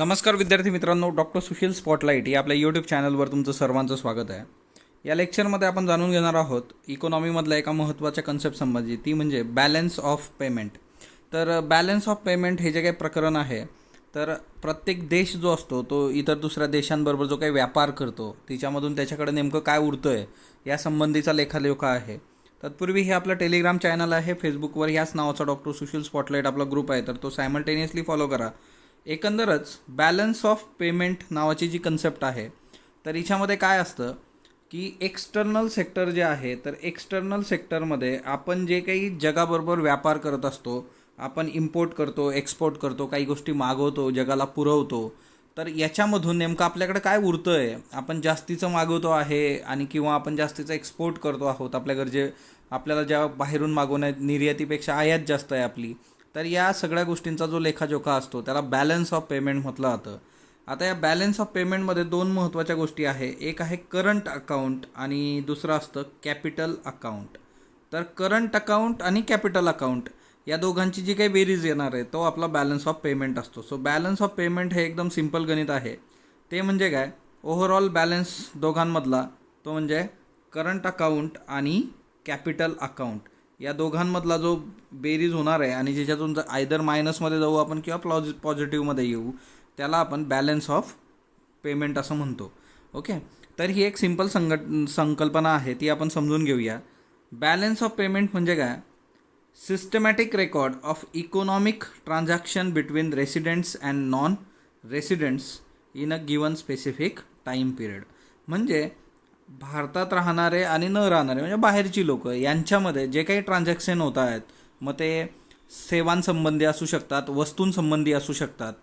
नमस्कार विद्यार्थी मित्रांनो, डॉक्टर सुशील स्पॉटलाईट या आपल्या यूट्यूब चॅनलवर तुमचं सर्वांचं स्वागत आहे. या लेक्चरमध्ये आपण जाणून घेणार आहोत इकॉनॉमीमधल्या एका महत्त्वाच्या कन्सेप्ट संबंधी, ती म्हणजे बॅलन्स ऑफ पेमेंट. तर बॅलन्स ऑफ पेमेंट हे जे काही प्रकरण आहे, तर प्रत्येक देश जो असतो तो इतर दुसऱ्या देशांबरोबर जो काही व्यापार करतो तिच्यामधून त्याच्याकडे नेमकं काय उरतं आहे या संबंधीचा लेखाजोखा आहे. तत्पूर्वी हे आपलं टेलिग्राम चॅनल आहे, फेसबुकवर ह्याच नावाचा डॉक्टर सुशील स्पॉटलाईट आपला ग्रुप आहे, तर तो सायमल्टेनियसली फॉलो करा. एकंदरच बॅलन्स ऑफ पेमेंट नावाची जी कन्सेप्ट आहे, तर हिच्यामध्ये काय असतं की एक्सटर्नल सेक्टर जे आहे, तर एक्सटर्नल सेक्टरमध्ये आपण जे काही जगाबरोबर व्यापार करत असतो, आपण इम्पोर्ट करतो, एक्सपोर्ट करतो, काही गोष्टी मागवतो, जगाला पुरवतो, तर याच्यामधून नेमकं आपल्याकडे काय उरतं आहे, आपण जास्तीचं मागवतो आहे आणि किंवा आपण जास्तीचं एक्सपोर्ट करतो आहोत, आपल्याला ज्या बाहेरून मागवण्यात निर्यातीपेक्षा आयात जास्त आहे आपली. तर या सगळ्या गोष्टींचा जो लेखाजोखा असतो त्याला बॅलन्स ऑफ पेमेंट म्हटलं जातं. आता या बॅलन्स ऑफ पेमेंटमध्ये दोन महत्त्वाच्या गोष्टी आहे, एक आहे करंट अकाउंट आणि दुसरं असतं कॅपिटल अकाउंट. तर करंट अकाउंट आणि कॅपिटल अकाउंट या दोघांची जी काही बेरीज येणार आहे तो आपला बॅलन्स ऑफ पेमेंट असतो. सो बॅलन्स ऑफ पेमेंट हे एकदम सिंपल गणित आहे. ते म्हणजे काय, ओव्हरऑल बॅलन्स दोघांमधला तो म्हणजे करंट अकाउंट आणि कॅपिटल अकाउंट या दोघांमधला जो बेरीज होणार आहे आणि ज्याच्यातून आयदर मायनसमध्ये जाऊ आपण किंवा पॉझिटिव्हमध्ये येऊ, त्याला आपण बॅलन्स ऑफ पेमेंट असं म्हणतो. ओके, तर ही एक सिंपल संकल्पना आहे, ती आपण समजून घेऊया. बॅलन्स ऑफ पेमेंट म्हणजे काय, systematic record of economic transaction between residents and non residents in a given specific time period. म्हणजे भारतात राहणारे आणि न राहणारे म्हणजे बाहेरची लोक यांच्यामध्ये जे काही ट्रान्झॅक्शन होत आहेत, मग ते सेवांसंबंधी असू शकतात, वस्तूंसंबंधी असू शकतात,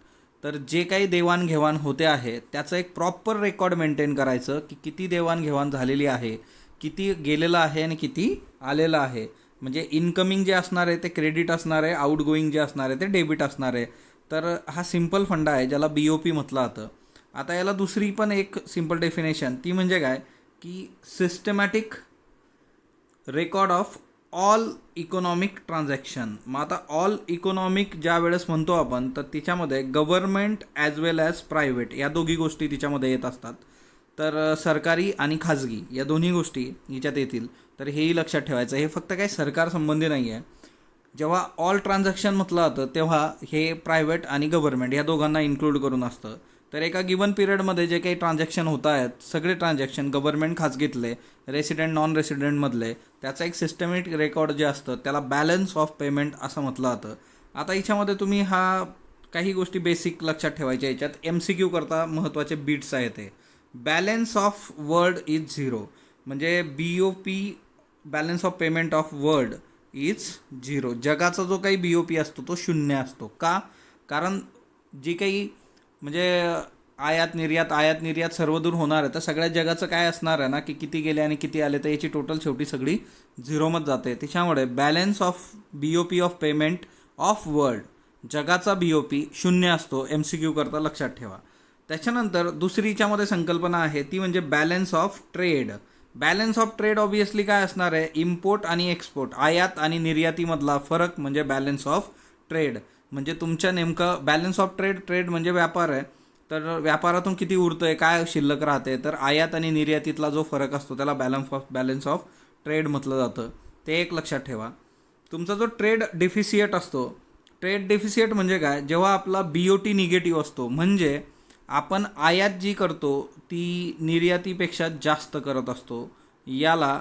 तर जे काही देवाणघेवाण होते आहे त्याचं एक प्रॉपर रेकॉर्ड मेंटेन करायचं की किती देवाणघेवाण झालेली आहे, किती गेलेलं आहे आणि किती आलेलं आहे. म्हणजे इनकमिंग जे असणार आहे ते क्रेडिट असणार आहे, आउटगोईंग जे असणार आहे ते डेबिट असणार आहे. तर हा सिंपल फंडा आहे ज्याला BOP म्हटलं जातं. आता याला दुसरी पण एक सिंपल डेफिनेशन, ती म्हणजे काय की systematic record of all economic transaction. मग आता ऑल इकॉनॉमिक ज्या वेळेस म्हणतो आपण, तर तिच्यामध्ये गव्हर्नमेंट ॲज वेल ॲज प्रायव्हेट या दोघी गोष्टी तिच्यामध्ये येत असतात. तर सरकारी आणि खाजगी या दोन्ही गोष्टी हिच्यात येतील. तर हेही लक्षात ठेवायचं, हे फक्त काही सरकार संबंधी नाही आहे. जेव्हा ऑल ट्रान्झॅक्शन म्हटलं जातं तेव्हा हे प्रायव्हेट आणि गव्हर्नमेंट या दोघांना इन्क्लूड करून असतं. तर एका गिवन पिरियडमध्ये जे काही ट्रान्झॅक्शन होत आहेत, सगळे ट्रान्झॅक्शन गव्हर्नमेंट खाजगीतले, रेसिडेंट नॉन रेसिडेंटमधले, त्याचं एक सिस्टमॅटिक रेकॉर्ड जे असतं त्याला बॅलन्स ऑफ पेमेंट असं म्हटलं जातं. आता याच्यामध्ये तुम्ही काही गोष्टी बेसिक लक्षात ठेवायच्या. याच्यात MCQ करता महत्त्वाचे बीट्स आहेत. ते balance of world is zero, म्हणजे BOP balance of payment of world is zero. जगाचा जो काही BOP असतो तो शून्य असतो. का? कारण जी काही म्हणजे आयात निर्यात सर्व दूर होणार आहे, तर सगळ्या जगाचं काय असणार आहे ना की किती गेले आणि किती आले, तर याची टोटल शेवटी सगळी झिरोमध्ये जाते. त्याच्यामुळे balance of BOP of payment of world, जगाचा BOP शून्य असतो. MCQ करता लक्षात ठेवा. त्याच्यानंतर दुसरीच्यामध्ये संकल्पना आहे ती म्हणजे balance of trade. Balance of trade obviously काय असणार आहे, इम्पोर्ट आणि एक्सपोर्ट, आयात आणि निर्यातीमधला फरक म्हणजे बॅलन्स ऑफ ट्रेड. म्हणजे तुमच्या नेमकं बॅलन्स ऑफ ट्रेड म्हणजे व्यापार आहे, तर व्यापारातून किती उरतं आहे, काय शिल्लक राहते, तर आयात आणि निर्यातीतला जो फरक असतो त्याला बॅलन्स ऑफ ट्रेड म्हटलं जातं. ते एक लक्षात ठेवा. तुमचा जो ट्रेड डेफिसिएट असतो, ट्रेड डेफिसिएट म्हणजे काय, जेव्हा आपला BOT निगेटिव्ह असतो, म्हणजे आपण आयात जी करतो ती निर्यातीपेक्षा जास्त करत असतो, याला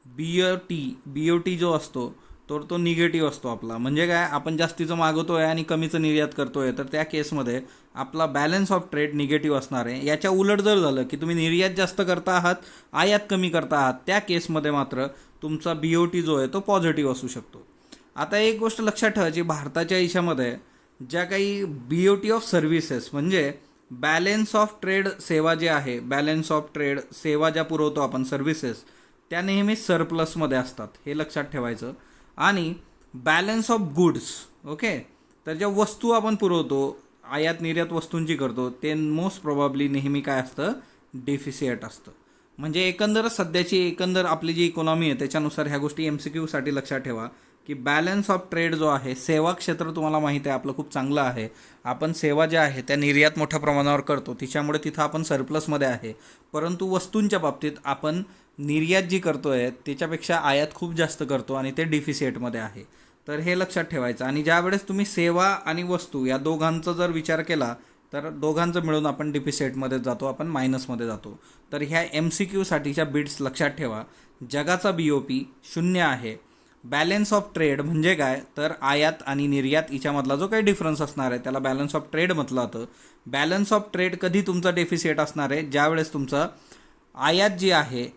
BOT जो असतो तर तो निगेटिव्ह असतो आपला. म्हणजे काय, आपण जास्तीचं मागवतो आहे आणि कमीचं निर्यात करतो आहे, तर त्या केसमध्ये आपला बॅलन्स ऑफ ट्रेड निगेटिव्ह असणार आहे. याच्या उलट जर झालं की तुम्ही निर्यात जास्त करता आहात, आयात कमी करता आहात, त्या केसमध्ये मात्र तुमचा BOT जो आहे तो पॉझिटिव्ह असू शकतो. आता एक गोष्ट लक्षात ठेवायची, भारताच्या हिच्यामध्ये ज्या काही BOT ऑफ सर्व्हिसेस म्हणजे बॅलन्स ऑफ ट्रेड सेवा जे आहे, बॅलन्स ऑफ ट्रेड सेवा ज्या पुरवतो आपण सर्व्हिसेस, त्या नेहमी सरप्लसमध्ये असतात, हे लक्षात ठेवायचं. आणि बॅलन्स ऑफ गुड्स, ओके, तर ज्या वस्तू आपण पुरवतो, आयात निर्यात वस्तूंची करतो, ते मोस्ट प्रोबॅबली नेहमी काय असतं, डेफिसिएट असतं. म्हणजे एकंदरच सध्याची एकंदर आपली जी इकॉनॉमी आहे त्याच्यानुसार ह्या गोष्टी MCQ साठी लक्षात ठेवा की बॅलन्स ऑफ ट्रेड जो आहे, सेवा क्षेत्र तुम्हाला माहिती आहे आपलं खूप चांगलं आहे. आपण सेवा ज्या आहे त्या निर्यात मोठ्या प्रमाणावर करतो, तिच्यामुळे तिथं आपण सरप्लसमध्ये आहे. परंतु वस्तूंच्या बाबतीत आपण निर्यात जी करतोय त्याच्यापेक्षा आयात खूप जास्त करतो आणि ते डिफिसिटमध्ये आहे. तर हे लक्षात ठेवायचं. आणि ज्यावेळेस तुम्ही सेवा आणि वस्तू या दोघांचा जर विचार केला तर दोघांचं मिळून आपण डिफिसिटमध्ये जातो, आपण मायनसमध्ये जातो. तर ह्या MCQ साठीच्या बिट्स लक्षात ठेवा. जगाचा BOP 0 आहे. बॅलन्स ऑफ ट्रेड म्हणजे काय, तर आयात आणि निर्यात याच्यामधला जो काही डिफरन्स असणार आहे त्याला बॅलन्स ऑफ ट्रेड म्हटलं जातं. बॅलन्स ऑफ ट्रेड कधी तुमचा डेफिसिट असणार आहे, ज्यावेळेस तुमचं आयात जी आहे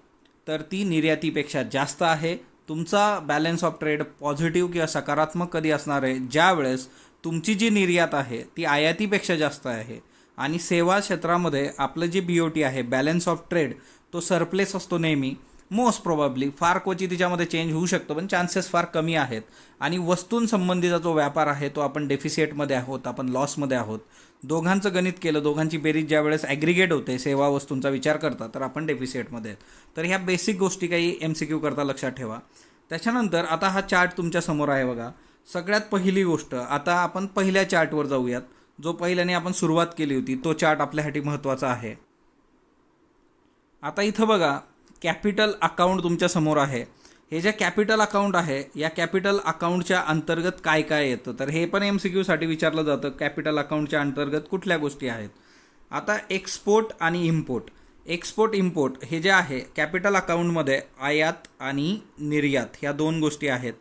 तर ती निर्यातीपेक्षा जास्त आहे. तुमचा बॅलन्स ऑफ ट्रेड पॉझिटिव्ह किंवा सकारात्मक कधी असणार आहे, ज्यावेळेस तुमची जी निर्यात आहे ती आयातीपेक्षा जास्त आहे. आणि सेवा क्षेत्रामध्ये आपलं जे BOT आहे, बॅलन्स ऑफ ट्रेड, तो सरप्लेस असतो नेहमी. मोस्ट प्रोबॅबली फार क्वचित तिच्यामध्ये चेंज होऊ शकतो, पण चान्सेस फार कमी आहेत. आणि वस्तूंसंबंधीचा जो व्यापार आहे तो आपण डेफिसिटमध्ये आहोत, आपण लॉसमध्ये आहोत. दोघांचं गणित केलं, दोघांची बेरीज ज्यावेळेस ॲग्रिगेट होते सेवा वस्तूंचा विचार करता, तर आपण डेफिसिटमध्ये आहेत. तर ह्या बेसिक गोष्टी काही MCQ करता लक्षात ठेवा. त्याच्यानंतर आता हा चार्ट तुमच्या समोर आहे बघा. सगळ्यात पहिली गोष्ट, आता आपण पहिल्या चार्टवर जाऊयात. जो पहिल्याने आपण सुरुवात केली होती तो चार्ट आपल्यासाठी महत्त्वाचा आहे. आता इथं बघा, कॅपिटल अकाउंट तुमच्या समोर आहे. हे जे कॅपिटल अकाउंट आहे, या कॅपिटल अकाउंटच्या अंतर्गत काय काय येतं, तर हे पण MCQ साठी विचारलं जातं. कॅपिटल अकाउंटच्या अंतर्गत कुठल्या गोष्टी आहेत. आता एक्सपोर्ट आणि इम्पोर्ट, एक्सपोर्ट इम्पोर्ट हे जे आहे कॅपिटल अकाउंटमध्ये आयात आणि निर्यात ह्या दोन गोष्टी आहेत.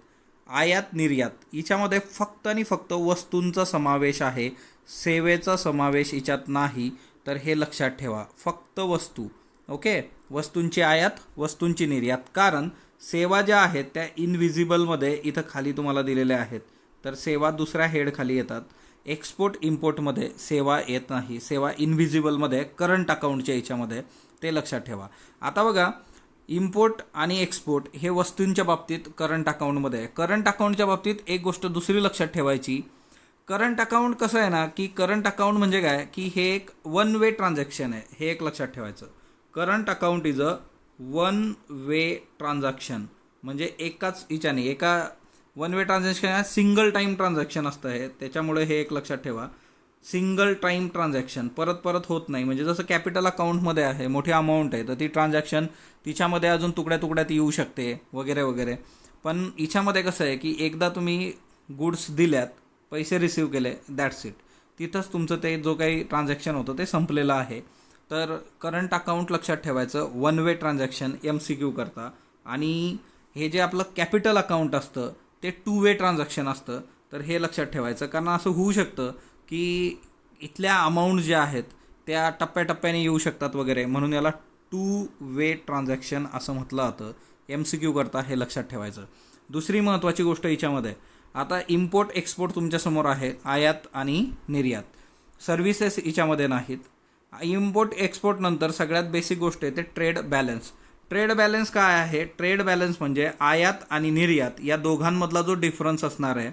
आयात निर्यात याच्यामध्ये फक्त आणि फक्त वस्तूंचा समावेश आहे, सेवेचा समावेश याच्यात नाही. तर हे लक्षात ठेवा, फक्त वस्तू. ओके, वस्तूंची आयात, वस्तूंची निर्यात. कारण सेवा ज्या आहेत त्या इनव्हिजिबलमध्ये इथं खाली तुम्हाला दिलेल्या आहेत, तर सेवा दुसऱ्या हेड खाली येतात. एक्सपोर्ट इम्पोर्टमध्ये सेवा येत नाही, सेवा इनव्हिजिबलमध्ये करंट अकाउंटच्या याच्यामध्ये, ते लक्षात ठेवा. आता बघा, इम्पोर्ट आणि एक्सपोर्ट हे वस्तूंच्या बाबतीत करंट अकाउंटमध्ये आहे. करंट अकाउंटच्या बाबतीत एक गोष्ट दुसरी लक्षात ठेवायची. करंट अकाउंट कसं आहे ना, की करंट अकाउंट म्हणजे काय, की हे एक वन वे ट्रान्झॅक्शन आहे. हे एक लक्षात ठेवायचं. Current account is a one way transaction, म्हणजे एकाच हिच्याने, एका one way transaction, single time transaction असतं हे. त्याच्यामुळे हे एक लक्षात ठेवा, सिंगल टाईम ट्रान्झॅक्शन, परत परत होत नाही. म्हणजे जसं कॅपिटल अकाउंटमध्ये आहे मोठी अमाऊंट आहे, तर ती ट्रान्झॅक्शन तिच्यामध्ये अजून तुकड्या तुकड्यात येऊ शकते वगैरे वगैरे. पण हिच्यामध्ये कसं आहे की एकदा तुम्ही गुड्स दिल्यात, पैसे रिसीव केले, दॅट्स इट. तिथंच तुमचं ते जो काही ट्रान्झॅक्शन होतं ते संपलेलं आहे. तर करंट अकाउंट लक्षात ठेवायचं, वन वे ट्रान्झॅक्शन MCQ करता. आणि हे जे आपलं कॅपिटल अकाउंट असतं ते टू वे ट्रान्झॅक्शन असतं. तर हे लक्षात ठेवायचं, कारण असं होऊ शकतं की इथल्या अमाऊंट ज्या आहेत त्या टप्प्याटप्प्याने येऊ शकतात वगैरे, म्हणून याला टू वे ट्रान्झॅक्शन असं म्हटलं जातं. MCQ करता हे लक्षात ठेवायचं. दुसरी महत्त्वाची गोष्ट याच्यामध्ये, आता इम्पोर्ट एक्सपोर्ट तुमच्यासमोर आहे, आयात आणि निर्यात. सर्व्हिसेस याच्यामध्ये नाहीत. इम्पोर्ट एक्सपोर्ट नंतर सगळ्यात बेसिक गोष्ट आहे ते ट्रेड बॅलन्स. ट्रेड बॅलन्स काय आहे, ट्रेड बॅलन्स म्हणजे आयात आणि निर्यात या दोघांमधला जो डिफरन्स असणार आहे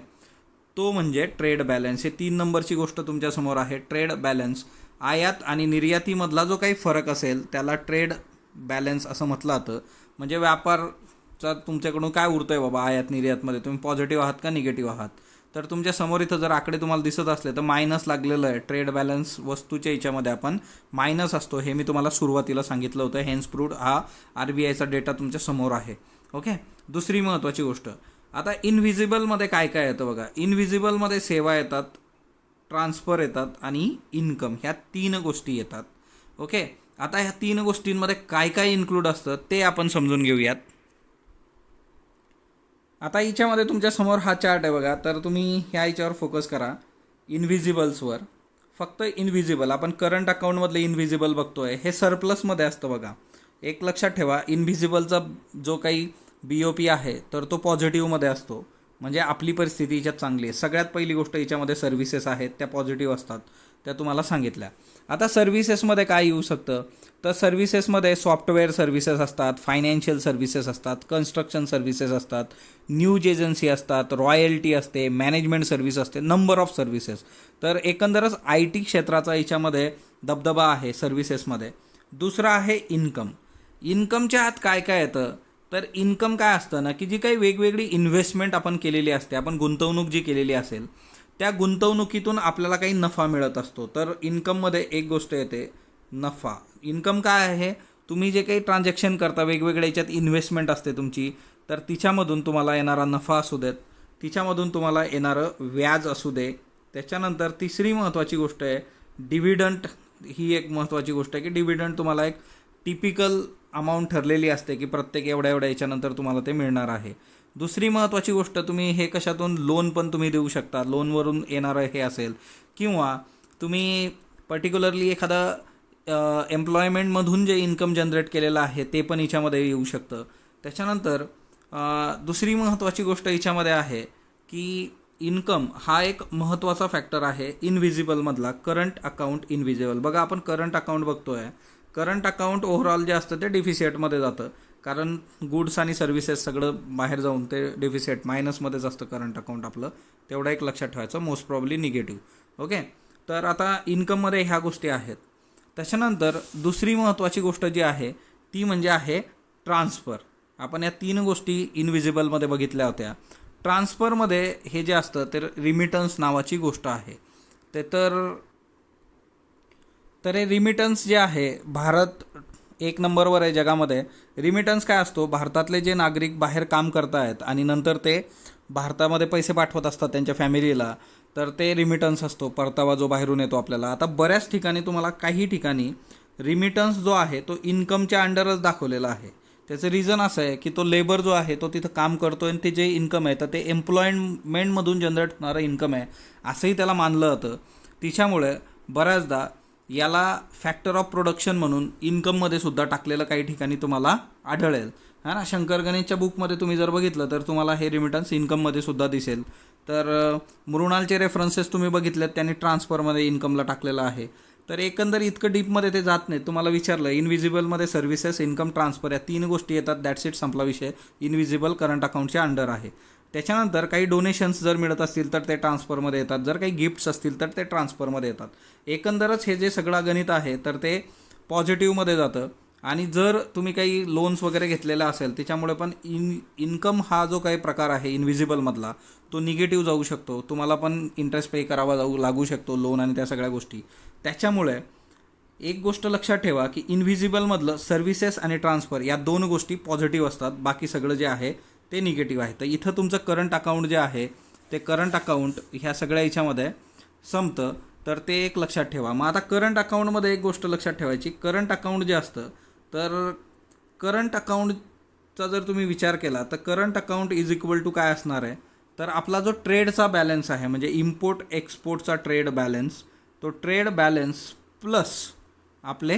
तो म्हणजे ट्रेड बॅलन्स. हे 3 नंबरची गोष्ट तुमच्यासमोर आहे, ट्रेड बॅलन्स. आयात आणि निर्यातीमधला जो काही फरक असेल त्याला ट्रेड बॅलन्स असं म्हटलं जातं. म्हणजे व्यापारचा तुमच्याकडून काय उरतोय बाबा आयात निर्यातमध्ये, तुम्ही पॉझिटिव्ह आहात का निगेटिव्ह आहात. तर तुमच्या समोर इथं जर आकडे तुम्हाला दिसत असले तर मायनस लागलेलं आहे. ट्रेड बॅलन्स वस्तूच्या याच्यामध्ये आपण मायनस असतो, हे मी तुम्हाला सुरुवातीला सांगितलं होतं. हेन्स प्रूव्ड हा RBIचा डेटा तुमच्या समोर आहे. ओके, दुसरी महत्त्वाची गोष्ट, आता इनव्हिजिबलमध्ये काय काय येतं बघा. इनव्हिजिबलमध्ये सेवा येतात, ट्रान्सफर येतात आणि इन्कम, ह्या 3 गोष्टी येतात. ओके, आता ह्या 3 गोष्टींमध्ये काय काय इन्क्लूड असतं ते आपण समजून घेऊयात. आता हिच्यामध्ये तुमच्यासमोर हा चार्ट आहे बघा, तर तुम्ही ह्या याच्यावर फोकस करा, इनव्हिजिबल्सवर. फक्त इनव्हिजिबल, आपण करंट अकाउंटमधलं इनव्हिजिबल बघतोय, हे सरप्लसमध्ये असतं बघा. एक लक्षात ठेवा, इनव्हिजिबलचा जो काही BOP आहे तर तो पॉझिटिव्हमध्ये असतो, म्हणजे आपली परिस्थिती याच्यात चांगली आहे. सगळ्यात पहिली गोष्ट याच्यामध्ये सर्व्हिसेस आहेत, त्या पॉझिटिव्ह असतात, त्या तुम्हाला सांगितल्या. आता सर्व्हिसेसमध्ये काय येऊ शकतं, तर सर्व्हिसेसमध्ये सॉफ्टवेअर सर्व्हिसेस असतात, फायनान्शियल सर्व्हिसेस असतात, कन्स्ट्रक्शन सर्व्हिसेस असतात, न्यूज एजन्सी असतात, रॉयल्टी असते, मॅनेजमेंट सर्व्हिस असते, नंबर ऑफ सर्व्हिसेस. तर एकंदरच IT क्षेत्राचा याच्यामध्ये दबदबा आहे सर्व्हिसेसमध्ये. दुसरा आहे इन्कम. इन्कमच्या आत काय काय येतं, तर इन्कम काय असतं ना, की जी काही वेगवेगळी इन्व्हेस्टमेंट आपण केलेली असते, आपण गुंतवणूक जी केलेली असेल त्या गुंतवणुकीतून आपल्याला काही नफा मिळत असतो. तर इन्कममध्ये एक गोष्ट येते नफा. इन्कम काय आहे, तुम्ही जे काही ट्रान्झॅक्शन करता, वेगवेगळ्या याच्यात इन्व्हेस्टमेंट असते तुमची, तर तिच्यामधून तुम्हाला येणारा नफा असू देत, तिच्यामधून तुम्हाला येणारं व्याज असू दे. त्याच्यानंतर तिसरी महत्त्वाची गोष्ट आहे डिव्हिडंट. ही एक महत्त्वाची गोष्ट आहे की डिव्हिडंट तुम्हाला एक टिपिकल अमाऊंट ठरलेली असते की प्रत्येक एवढ्या एवढ्या याच्यानंतर तुम्हाला ते मिळणार आहे. दुसरी महत्त्वाची गोष्ट, तुम्ही हे कशातून लोन पण तुम्ही देऊ शकता, लोनवरून येणारं हे असेल, किंवा तुम्ही पर्टिक्युलरली एखादा एम्प्लॉयमेंटमधून जे इन्कम जनरेट केलेलं आहे ते पण याच्यामध्ये येऊ शकतं. त्याच्यानंतर दुसरी महत्त्वाची गोष्ट याच्यामध्ये आहे की इन्कम हा एक महत्त्वाचा फॅक्टर आहे इनव्हिजिबलमधला, करंट अकाउंट इनव्हिजिबल. बघा आपण करंट अकाउंट बघतोय, करंट अकाउंट ओव्हरऑल जे असतं ते डिफिसिटमध्ये जातं, कारण गुड्स आणि सर्व्हिसेस सगळं बाहेर जाऊन ते डिफिसिट मायनसमध्येच असतं करंट अकाउंट आपलं. तेवढं एक लक्षात ठेवायचं, मोस्ट प्रॉब्ली निगेटिव्ह. ओके, तर आता इन्कममध्ये ह्या गोष्टी आहेत. त्याच्यानंतर दुसरी महत्त्वाची गोष्ट जी आहे ती म्हणजे आहे ट्रान्सफर. आपण या 3 गोष्टी इनव्हिजिबलमध्ये बघितल्या होत्या. ट्रान्सफरमध्ये हे जे असतं ते रिमिटन्स नावाची गोष्ट आहे. ते तर हे रिमिटन्स जे आहे, भारत 1 नंबरवर आहे जगामध्ये. रिमिटन्स काय असतो, भारतातले जे नागरिक बाहेर काम करत आहेत आणि नंतर ते भारतामध्ये पैसे पाठवत असतात त्यांच्या फॅमिलीला, तर ते रिमिटन्स असतो, परतावा जो बाहेरून येतो आपल्याला. आता बऱ्याच ठिकाणी तुम्हाला काही ठिकाणी रिमिटन्स जो आहे तो इन्कमच्या अंडरच दाखवलेला आहे. त्याचं रिझन असं आहे की तो लेबर जो आहे तो तिथं काम करतो आणि ते जे इन्कम आहे तर ते एम्प्लॉयमेंटमधून जनरेट होणारं इन्कम आहे असंही त्याला मानलं जातं. तिच्यामुळे बऱ्याचदा याला फॅक्टर ऑफ प्रोडक्शन म्हणून इन्कममध्ये सुद्धा टाकलेलं काही ठिकाणी तुम्हाला आढळेल. है ना, शंकर गणेशच्या बुकमध्ये तुम्ही जर बघितलं तर तुम्हाला हे रिमिटन्स इन्कममध्ये सुद्धा दिसेल. तर मृणालचे रेफरन्सेस तुम्ही बघितलेत, त्यांनी ट्रान्सफरमध्ये इन्कमला टाकलेलं आहे. तर एकंदर इतकं डीपमध्ये ते जात नाही. तुम्हाला विचारलं इनव्हिजिबलमध्ये सर्व्हिसेस, इन्कम, ट्रान्सफर या 3 गोष्टी येतात, दॅट्स इट, संपला विषय. इनव्हिजिबल करंट अकाउंटच्या अंडर आहे. त्याच्यानंतर काही डोनेशन्स जर मिळत असतील तर ते ट्रान्सफरमध्ये येतात, जर काही गिफ्ट्स असतील तर ते ट्रान्सफरमध्ये येतात. एकंदरच हे जे सगळं गणित आहे तर ते पॉझिटिव्हमध्ये जातं. आणि जर तुम्ही काही लोन्स वगैरे घेतलेला असेल त्याच्यामुळे पण इन्कम हा जो काही प्रकार आहे इनव्हिजिबलमधला तो निगेटिव्ह जाऊ शकतो. तुम्हाला पण इंटरेस्ट पे करावा लागू शकतो, लोन आणि त्या सगळ्या गोष्टी. त्याच्यामुळे एक गोष्ट लक्षात ठेवा की इनव्हिजिबलमधलं सर्व्हिसेस आणि ट्रान्सफर या 2 गोष्टी पॉझिटिव्ह असतात, बाकी सगळं जे आहे ते निगेटिव्ह आहे. तर इथं तुमचं करंट अकाउंट जे आहे ते करंट अकाउंट ह्या सगळ्या याच्यामध्ये संपतं. तर ते एक लक्षात ठेवा. मग आता करंट अकाउंटमध्ये एक गोष्ट लक्षात ठेवायची, करंट अकाउंट जे असतं तर करंट अकाउंटचा जर तुम्ही विचार केला तर current account is equal to काय असणार आहे, तर आपला जो ट्रेडचा बॅलन्स आहे म्हणजे इम्पोर्ट एक्सपोर्टचा ट्रेड बॅलन्स, तो ट्रेड बॅलन्स प्लस आपले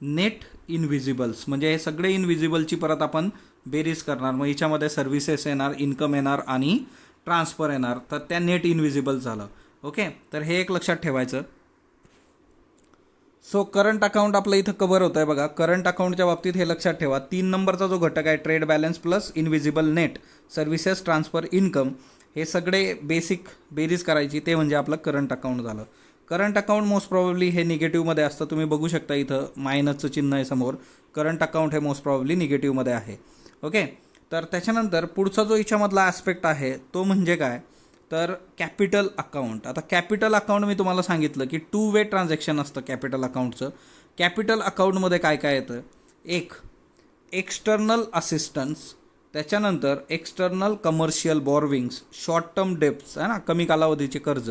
नेट इनव्हिजिबल्स, म्हणजे हे सगळे इनव्हिजिबलची परत आपण बेरीज करणार. मग याच्यामध्ये सर्व्हिसेस येणार, इन्कम येणार आणि ट्रान्सफर येणार, तर त्या नेट इनव्हिजिबल झालं. ओके, तर हे एक लक्षात ठेवायचं. सो करंट अकाउंट आपलं इथं कव्हर होतं आहे. बघा, करंट अकाउंटच्या बाबतीत हे लक्षात ठेवा, 3 नंबरचा जो घटक आहे trade balance plus invisible net, services, transfer, income, हे सगळे बेसिक बेरीज करायची, ते म्हणजे आपलं करंट अकाउंट झालं. करंट अकाउंट मोस्ट प्रॉब्ली हे निगेटिव्हमध्ये असतं. तुम्ही बघू शकता इथं मायनसचं चिन्ह आहे समोर. करंट अकाउंट हे मोस्ट प्रॉब्ली निगेटिव्हमध्ये आहे. ओके, तर त्याच्यानंतर पुढचा जो याच्यामधला ॲस्पेक्ट आहे तो म्हणजे काय, तर कॅपिटल अकाउंट. आता कॅपिटल अकाउंट मी तुम्हाला सांगितलं की 2 वे ट्रान्झॅक्शन असतं कॅपिटल अकाउंटचं. कॅपिटल अकाउंटमध्ये काय काय येतं, एक एक्सटर्नल असिस्टन्स, त्याच्यानंतर external commercial borrowings, short term debts आहे ना, कमी कालावधीचे कर्ज,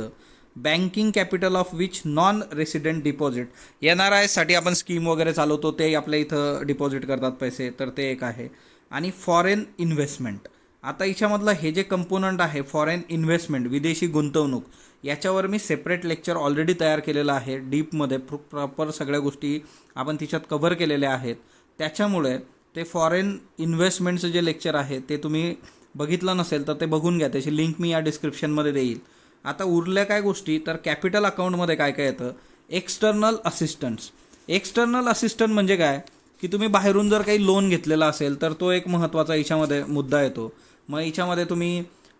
banking capital of which non resident deposit, NRIसाठी आपण स्कीम वगैरे चालवतो ते आपल्या इथं डिपॉझिट करतात पैसे, तर ते एक आहे. आणि फॉरेन इन्व्हेस्टमेंट. आता याच्यामधलं हे जे कंपोनंट आहे फॉरेन इन्व्हेस्टमेंट, विदेशी गुंतवणूक, याच्यावर मी सेपरेट लेक्चर ऑलरेडी तयार केलेलं आहे डीपमध्ये, प्रॉपर सगळ्या गोष्टी आपण तिच्यात कव्हर केलेल्या आहेत. त्याच्यामुळे ते फॉरेन इन्व्हेस्टमेंटचं जे लेक्चर आहे ते तुम्ही बघितलं नसेल तर ते बघून घ्या, त्याची लिंक मी या डिस्क्रिप्शनमध्ये देईल. आता उरल्या काय गोष्टी, तर कॅपिटल अकाउंटमध्ये काय काय येतं, एक्सटर्नल असिस्टन्स. एक्सटर्नल असिस्टंट म्हणजे काय की तुम्ही बाहेरून जर काही लोन घेतलेला असेल तर तो एक महत्त्वाचा याच्यामध्ये मुद्दा येतो. मग याच्यामध्ये तुम्ही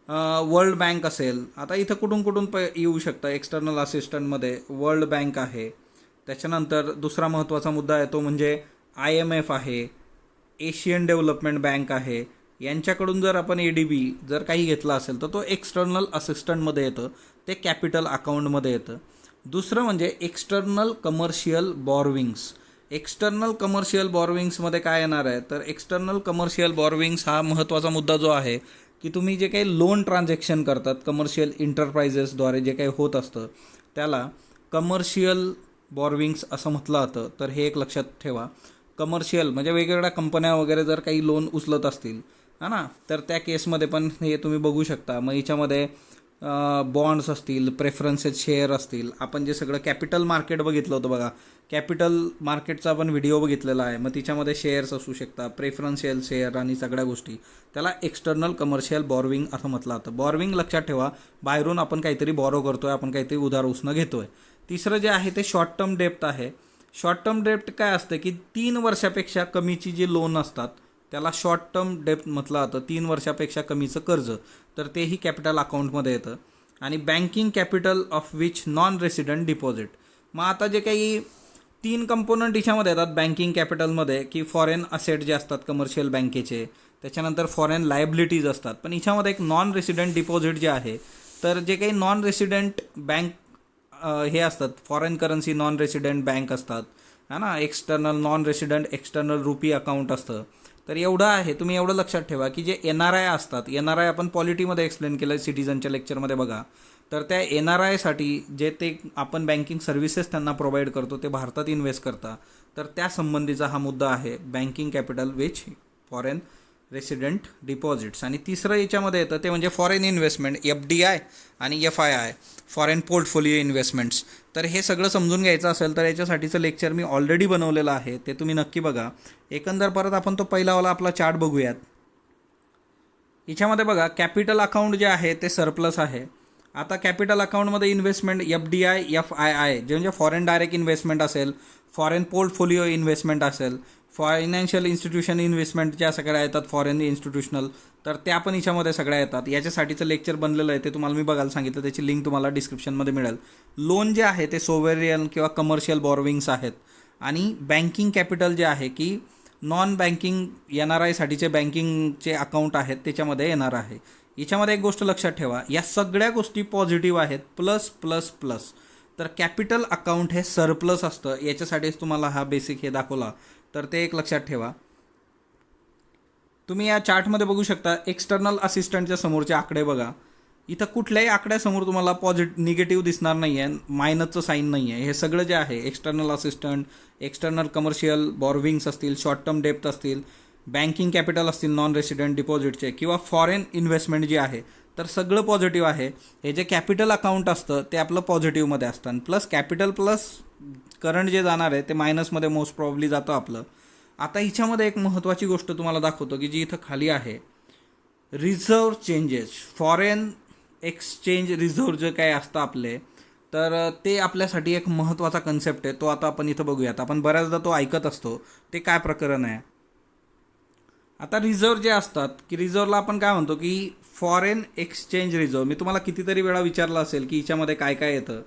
वर्ल्ड बँक असेल, आता इथं कुठून येऊ शकतं एक्सटर्नल असिस्टंटमध्ये, वर्ल्ड बँक आहे. त्याच्यानंतर दुसरा महत्त्वाचा मुद्दा आहे तो म्हणजे IMF आहे, एशियन डेव्हलपमेंट बँक आहे, यांच्याकडून जर आपण ADB जर काही घेतला असेल तर तो एक्सटर्नल असिस्टंटमध्ये येतं, ते कॅपिटल अकाउंटमध्ये येतं. दुसरं म्हणजे एक्सटर्नल कमर्शियल बॉर्विंग्स. एक्सटर्नल कमर्शियल बॉर्विंग्समध्ये काय येणार आहे, तर एक्सटर्नल कमर्शियल बॉर्विंग्स हा महत्त्वाचा मुद्दा जो आहे की तुम्ही जे काही लोन ट्रान्झॅक्शन करतात कमर्शियल इंटरप्राइजेसद्वारे जे काही होत असतं त्याला कमर्शियल बॉर्विंग्स असं म्हटलं जातं. तर हे एक लक्षात ठेवा. कमर्शियल म्हणजे वेगवेगळ्या कंपन्या वगैरे जर काही लोन उचलत असतील ना, तर त्या केसमध्ये पण हे तुम्ही बघू शकता. मग याच्यामध्ये बॉन्ड्स असतील, प्रेफरन्सेस शेअर असतील. आपण जे सगळं कॅपिटल मार्केट बघितलं होतं बघा, कॅपिटल मार्केटचा आपण व्हिडिओ बघितलेला आहे. मग तिच्यामध्ये शेअर्स असू शकतात, प्रेफरन्शियल शेअर आणि सगळ्या गोष्टी. त्याला एक्सटर्नल कमर्शियल बॉर्विंग असं म्हटलं जातं. बॉर्विंग लक्षात ठेवा, बाहेरून आपण काहीतरी बॉरो करतोय, आपण काहीतरी उधार उसनं घेतोय. तिसरं जे आहे ते शॉर्ट टर्म डेप्ट आहे. शॉर्ट टर्म डेप्ट काय असतं की 3 वर्षापेक्षा कमीची जी लोन असतात त्याला शॉर्ट टर्म डेप्ट म्हटलं जातं. 3 वर्षापेक्षा कमीचं कर्ज, तर तेही कॅपिटल अकाउंटमध्ये येतं. आणि banking capital of which non resident deposit. मग आता जे काही 3 कंपोनंट याच्यामध्ये येतात बँकिंग कॅपिटलमध्ये, की फॉरेन असेट जे असतात कमर्शियल बँकेचे, त्याच्यानंतर फॉरेन लायबिलिटीज असतात. पण याच्यामध्ये एक नॉन रेसिडेंट डिपॉझिट जे आहे, तर जे काही नॉन रेसिडेंट बँक हे असतात, foreign currency non resident bank असतात ना, external non resident external RuPay account असतं. तर एवढं आहे, तुम्ही एवढं लक्षात ठेवा की जे NRI असतात, NRI आपण पॉलिटीमध्ये एक्सप्लेन केलं सिटीजनच्या लेक्चरमध्ये बघा. तर त्या NRIसाठी जे ते आपण बँकिंग सर्व्हिसेस त्यांना प्रोव्हाइड करतो ते भारतात इन्व्हेस्ट करता. तर त्या संबंधीचा हा मुद्दा आहे, banking capital which foreign resident deposits. आणि तिसरं याच्यामध्ये येतं ते म्हणजे फॉरेन इन्व्हेस्टमेंट, FDI आणि FII, फॉरेन पोर्टफोलिओ इन्व्हेस्टमेंट्स. तर हे सगळं समजून घ्यायचं असेल तर याच्यासाठीचं लेक्चर मी ऑलरेडी बनवलेलं आहे, ते तुम्ही नक्की बघा. एकंदर परत आपण तो पहिलावाला आपला चार्ट बघूयात. याच्यामध्ये बघा कॅपिटल अकाउंट जे आहे ते सरप्लस आहे. आता कॅपिटल अकाउंटमध्ये इन्व्हेस्टमेंट FDI FII जे म्हणजे फॉरेन डायरेक्ट इन्व्हेस्टमेंट असेल, फॉरेन पोर्टफोलिओ इन्व्हेस्टमेंट असेल, फायनान्शियल इन्स्टिट्यूशन इन्व्हेस्टमेंट ज्या सगळ्या येतात फॉरेन इन्स्टिट्यूशनल, तर त्या पण याच्यामध्ये सगळ्या येतात. याच्यासाठीचं लेक्चर बनलेलं आहे, ते तुम्हाला मी बघायला सांगितलं, त्याची लिंक तुम्हाला डिस्क्रिप्शनमध्ये मिळेल. लोन जे आहे ते सोवेरियन किंवा कमर्शियल बॉर्विंग्स आहेत. आणि बँकिंग कॅपिटल जे आहे की नॉन बँकिंग NRIसाठीचे बँकिंगचे अकाउंट आहेत त्याच्यामध्ये येणार आहे. याच्यामध्ये एक गोष्ट लक्षात ठेवा, या सगळ्या गोष्टी पॉझिटिव्ह आहेत, प्लस प्लस प्लस. तर कॅपिटल अकाउंट हे सरप्लस असतं. याच्यासाठीच तुम्हाला हा बेसिक हे दाखवला, तर ते एक लक्षात ठेवा. तुम्ही या चार्टमध्ये बघू शकता एक्सटर्नल असिस्टंटच्या समोरचे आकडे बघा. इथं कुठल्याही आकड्यासमोर तुम्हाला निगेटिव्ह दिसणार नाही आहे, मायनसचं साईन नाही आहे. हे सगळं जे आहे एक्सटर्नल असिस्टंट, एक्सटर्नल कमर्शियल बॉर्विंग्स असतील, शॉर्ट टर्म डेप्ट असतील, बँकिंग कॅपिटल असतील नॉन रेसिडेंट डिपॉझिटचे, किंवा फॉरेन इन्व्हेस्टमेंट जे आहे, तर सगळं पॉझिटिव्ह आहे. हे जे कॅपिटल अकाउंट असतं ते आपलं पॉझिटिव्हमध्ये असतं. आणि प्लस कॅपिटल प्लस करंट जे जाणार आहे ते मायनसमध्ये मोस्ट प्रॉब्ली जातं आपलं. आता हिच्यामध्ये एक महत्त्वाची गोष्ट तुम्हाला दाखवतो की जी इथं खाली आहे, reserve changes, foreign exchange reserve जे काय असतं आपले, तर ते आपल्यासाठी एक महत्त्वाचा कन्सेप्ट आहे. तो आता आपण इथं बघूयात. आपण बऱ्याचदा तो ऐकत असतो, ते काय प्रकरण आहे. आता रिझर्व्ह जे असतात की रिझर्व्हला आपण काय म्हणतो की फॉरेन एक्सचेंज रिझर्व्ह. मी तुम्हाला कितीतरी वेळा विचारलं असेल की हिच्यामध्ये काय काय येतं,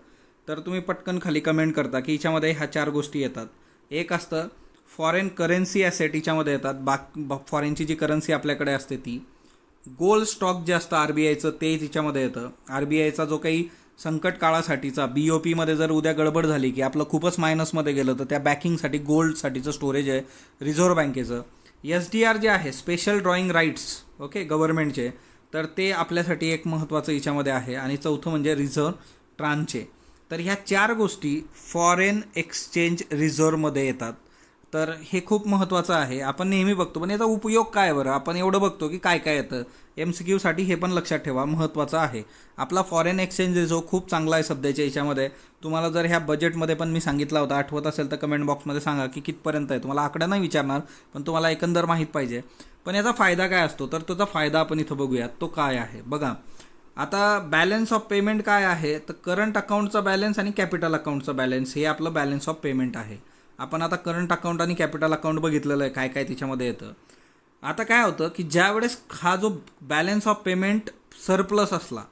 तर तुम्ही पटकन खाली कमेंट करता की हिच्यामध्ये ह्या 4 गोष्टी येतात. एक असतं फॉरेन करन्सी ॲसेट, हिच्यामध्ये येतात फॉरेनची जी करन्सी आपल्याकडे असते ती. गोल्ड स्टॉक जे असतं RBIचं ते तिच्यामध्ये येतं. RBIचा जो काही संकट काळासाठीचा BOPमध्ये जर उद्या गडबड झाली की आपलं खूपच मायनसमध्ये गेलं, तर त्या बॅकिंगसाठी गोल्डसाठीचं स्टोरेज आहे रिझर्व्ह बँकेचं. SDR जे आहे स्पेशल ड्रॉईंग राईट्स, ओके, गव्हर्नमेंटचे, तर ते आपल्यासाठी एक महत्त्वाचं याच्यामध्ये आहे. आणि चौथं म्हणजे रिझर्व्ह ट्रान्सचे. तर ह्या 4 गोष्टी फॉरेन एक्सचेंज रिझर्व्हमध्ये येतात. तर हे खूप महत्त्वाचं आहे, आपण नेहमी बघतो. पण याचा उपयोग काय बरं, आपण एवढं बघतो की काय काय येतं. MCQसाठी हे पण लक्षात ठेवा, महत्त्वाचं आहे. आपला फॉरेन एक्सचेंज रिझर्व्ह खूप चांगला आहे सध्याच्या याच्यामध्ये. तुम्हाला जर ह्या बजेटमध्ये पण मी सांगितला होता, आठवत असेल तर कमेंट बॉक्समध्ये सांगा की कितपर्यंत आहे. तुम्हाला आकडा नाही विचारणार, पण तुम्हाला एकंदर माहीत पाहिजे. पण याचा फायदा काय असतो, तर त्याचा फायदा आपण इथं बघूयात, तो काय आहे बघा. आता बॅलन्स ऑफ पेमेंट काय आहे, तर करंट अकाउंटचा बॅलन्स आणि कॅपिटल अकाउंटचा बॅलन्स हे आपलं बॅलन्स ऑफ पेमेंट आहे. आपण आता करंट अकाउंट आणि कॅपिटल अकाउंट बघितलेलं आहे, काय काय त्याच्यामध्ये येतं. आता काय होतं की ज्यावेळेस हा जो बॅलन्स ऑफ पेमेंट सरप्लस असला,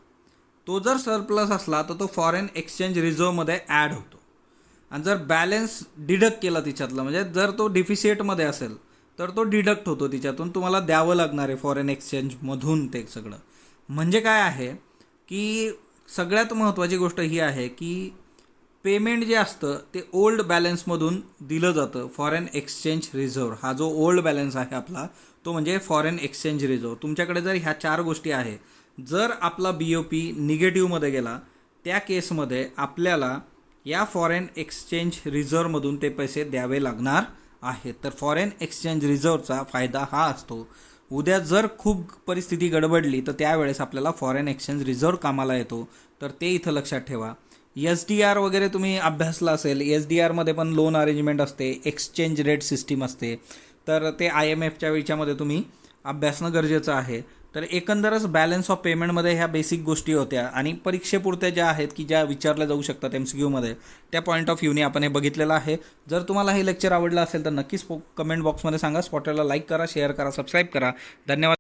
तो जर सरप्लस असला तर तो फॉरेन एक्सचेंज रिझर्व्हमध्ये ॲड होतो. आणि जर बॅलन्स डिडक्ट केला तिच्यातलं, म्हणजे जर तो डिफिसिटमध्ये असेल, तर तो डिडक्ट होतो तिच्यातून, तुम्हाला द्यावं लागणार आहे फॉरेन एक्सचेंजमधून ते सगळं. म्हणजे काय आहे की सगळ्यात महत्त्वाची गोष्ट ही आहे की पेमेंट जे असतं ते ओल्ड बॅलन्समधून दिलं जातं. फॉरेन एक्सचेंज रिझर्व्ह हा जो ओल्ड बॅलन्स आहे आपला, तो म्हणजे फॉरेन एक्सचेंज रिझर्व्ह. तुमच्याकडे जर ह्या 4 गोष्टी आहे, जर आपला BOP निगेटिव्हमध्ये गेला, त्या केसमध्ये आपल्याला या फॉरेन एक्सचेंज रिझर्व्हमधून ते पैसे द्यावे लागणार आहेत. तर फॉरेन एक्सचेंज रिझर्व्हचा फायदा हा असतो, उद्या जर खूप परिस्थिती गडबडली तर त्यावेळेस आपल्याला फॉरेन एक्सचेंज रिझर्व्ह कामाला येतो. तर ते इथं लक्षात ठेवा. SDR वगैरे तुम्ही अभ्यासला असेल. SDRमध्ये पण लोन अरेंजमेंट असते, एक्सचेंज रेट सिस्टीम असते. तर ते IMFच्या विषयामध्ये तुम्ही अभ्यासणं गरजेचं आहे. तर एकंदरच बॅलन्स ऑफ पेमेंटमध्ये ह्या बेसिक गोष्टी होत्या आणि परीक्षेपुरत्या ज्या आहेत की ज्या विचारल्या जाऊ शकतात MCQमध्ये, त्या पॉईंट ऑफ व्ह्यूने आपण हे बघितलेलं आहे. जर तुम्हाला हे लेक्चर आवडलं असेल तर नक्कीच कमेंट बॉक्समध्ये सांगा. स्पॉटरला लाईक करा, शेअर करा, सबस्क्राईब करा. धन्यवाद.